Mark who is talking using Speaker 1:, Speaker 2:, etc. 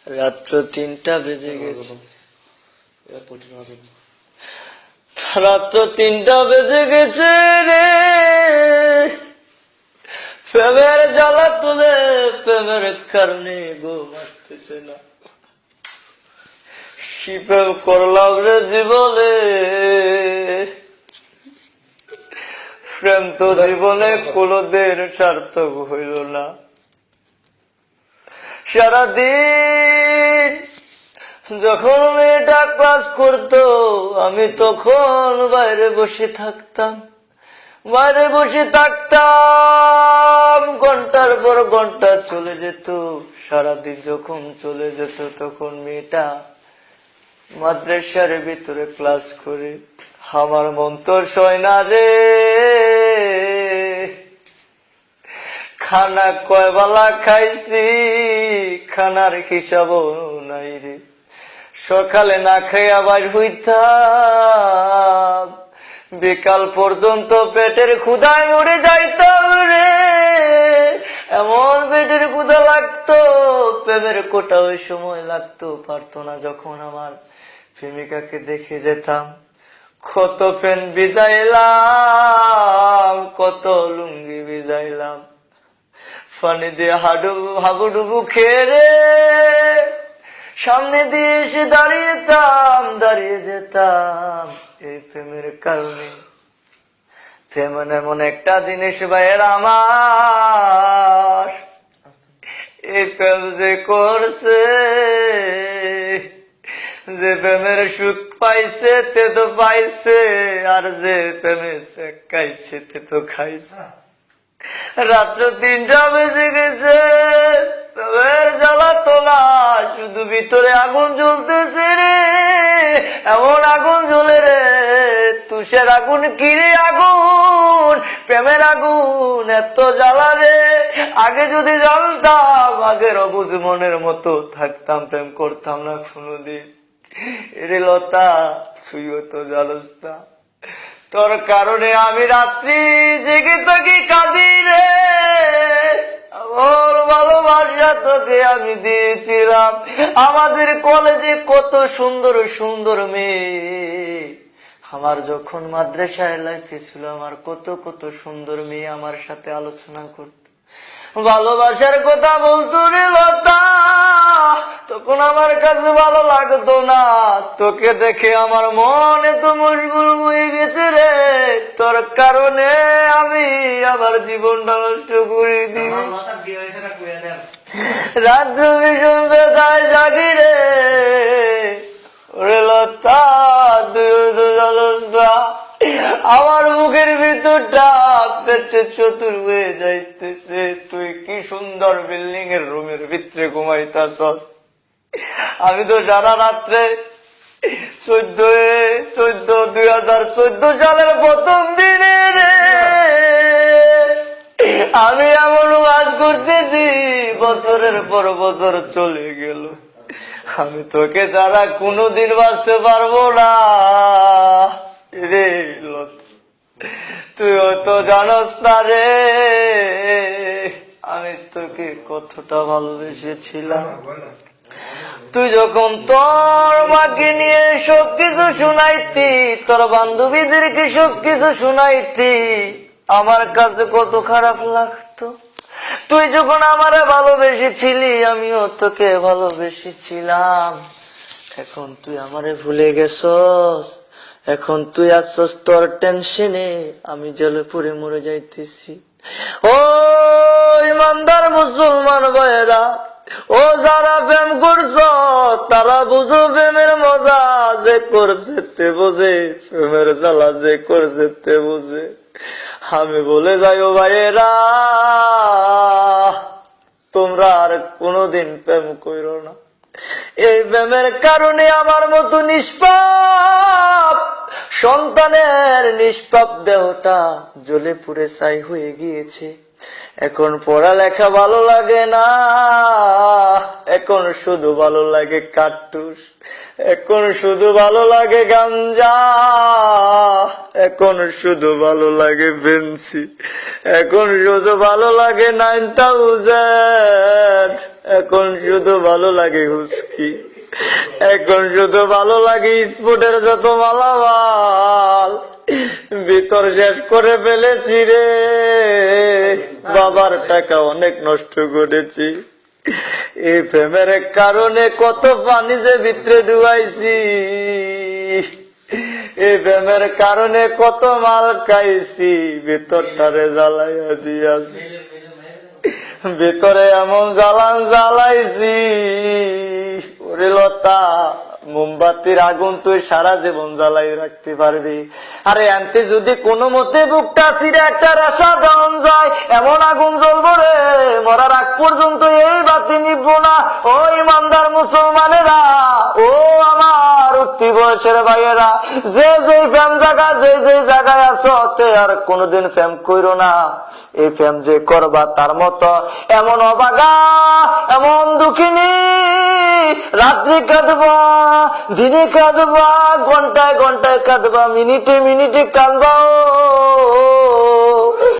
Speaker 1: রাত্র 3টা বেজে গেছে। রাত্র 3টা বেজে গেছে রে, প্রেমের জ্বালা তুলে প্রেমের কারণে ঘুম আসতেছে না। প্রেম করলাম রে জীবনে, প্রেম তো জীবনে কোনদিন সার্থক হইল না। সারাদিন যখন মেয়েটা ক্লাস করতো আমি তখন বাইরে বসে থাকতাম, ঘন্টার পর ঘন্টা চলে যেত। সারাদিন যখন চলে যেত তখন মেয়েটা মাদ্রাসার ভিতরে ক্লাস করে। আমার মন তো সয় না রে, খানা কয় বেলা খাইছি খানার হিসাবও নাই রে। সকালে না খাই আবার হইতাম, বিকাল পর্যন্ত পেটের ক্ষুধায় মরে যাইতাম রে। এমন পেটের ক্ষুধা লাগতো, প্রেমের কোটা ওই সময় লাগতো পারতো না। যখন আমার প্রেমিকাকে দেখে যেতাম, কত ফ্যান ভিজাইলাম, কত লুঙ্গি ভিজাইলাম, পানি দিয়ে হাবুডুবু খেয়ে রে সামনে দিয়ে এসে দাঁড়িয়ে যেতাম। এই প্রেমের কারণে। প্রেম এমন একটা জিনিস ভাইয়ের আমার, এই প্রেম যে করছে, যে প্রেমের সুখ পাইছে তে তো পাইছে, আর যে প্রেমে খাইছে তে তো খাইছে। রাত্র 3টা বেজে গেছে, প্রেমের জ্বালা তোলা, শুধু ভিতরে আগুন জ্বলতেছে রে। এমন আগুন জ্বলে রে, তুষের আগুন কিরে আগুন, প্রেমের আগুন এত জ্বালা রে। আগে যদি জানতাম, আগের অবুঝ মনের মতো থাকতাম, প্রেম করতাম না কোনদিন। এরে লতা তুইও তো জানোস না, তোর কারণে আমি রাত্রি জেগে থাকি কাঁদি রে। আমার ভালোবাসা তোকে আমি দিয়েছিলাম। আমাদের কলেজে কত সুন্দর সুন্দর মেয়ে, আমার যখন মাদ্রাসায় লাইফে ছিল, আমার কত কত সুন্দর মেয়ে আমার সাথে আলোচনা করত, ভালোবাসার কথা বলতো রে লতা। তখন আমার কাছে ভালো লাগতো না, তোকে দেখে আমার মন এত মশগুল হয়ে গেছে রে। তোর কারণে আমি আমার জীবনটা নষ্ট করে দিই। রাজ্য ভীষণ বেদায় জাগি রে, ওরে লতা আমার মুখের ভিতরটা পেটে চতুর হয়ে যাইতেছে। তুই কি সুন্দর বিল্ডিং এর রুমের ভিতরে ঘুমাইতাছস, আমি তো সারা রাত্রে 2014 সালের প্রথম দিনে রে আমি এমন কাজ করতেছি, বছরের পর বছর চলে গেল, আমি তোকে ছাড়া কোনোদিন বাঁচতে পারবো না রে। তুই তো জানোস না রে আমি তোকে কতটা ভালোবেসেছিলাম। তুই যখন তোর মাকে নিয়ে সবকিছু শুনাইতি, তোর বান্ধবীদেরকে সবকিছু শুনাইতি, আমার কাছে কত খারাপ লাগতো। তুই যখন আমারে ভালোবেসেছিলি, আমিও তোকে ভালোবেসেছিলাম। এখন তুই আমারে ভুলে গেছস, এখন তুই আসছস তোর টেনশনে, আমি জলে পড়ে মরে যাইতেছি। ও ইমানদার মুসলমান ভাইয়েরা, ও যারা প্রেম করছ তারা বুঝো প্রেমের মজা, যে করছে তে বোঝে, প্রেমের জ্বালা যে করছে তে বোঝে। আমি বলে যাই ও ভাইয়েরা, তোমরা আর কোনোদিন প্রেম করো না। এই প্রেমের কারণে আমার মতো নিষ্পাপ সন্তানের নিষ্পাপ দেহটা জ্বলে পুড়ে ছাই হয়ে গিয়েছে। এখন পড়ালেখা ভালো লাগে না, এখন শুধু ভালো লাগে কার্তুস, এখন শুধু ভালো লাগে গাঞ্জা, এখন শুধু ভালো লাগে বেঞ্চি, এখন শুধু ভালো লাগে 9000, এখন শুধু ভালো লাগে হুস্কি, এখন শুধু ভালো লাগে স্পোর্টের যত মালামাল ভিতর শেষ করে ফেলেছি রে। বাবার টাকা অনেক নষ্ট করেছি, এই প্রেমের কারণে কত পানি যে ভিতরে ডুবাইছি, এই প্রেমের কারণে কত মাল খাইছি, ভিতরটারে জ্বালাইয়া দিয়াছি, ভিতরে এমন জ্বালান জ্বালাইছি। ওরে লতা, মোমবাতির আগুন তুই সারা জীবন জ্বালাই রাখতে পারবি, আরে আনতে যদি কোনো মতে বুকটা ছিঁড়ে একটা রেশা দেওয়া যায়, এমন আগুন জ্বলবো রে, মরার আগ পর্যন্ত এই বাতি নিবো না। ও ইমানদার মুসলমানেরা, ও আমার উঠতি বয়সের ভাইয়েরা, যে যে ফ্যাম জায়গা, যে যে জায়গায় আছো, তে আর কোনোদিন ফ্যাম কইরো না। এই ফ্যাম যে করবা তার মতো এমন অবাগা, এমন দুঃখিনী, রাত্রি কাঁদবা, দিনে কাঁদবা, ঘন্টায় ঘন্টায় কাঁদবা, মিনিটে মিনিটে কাঁদবা।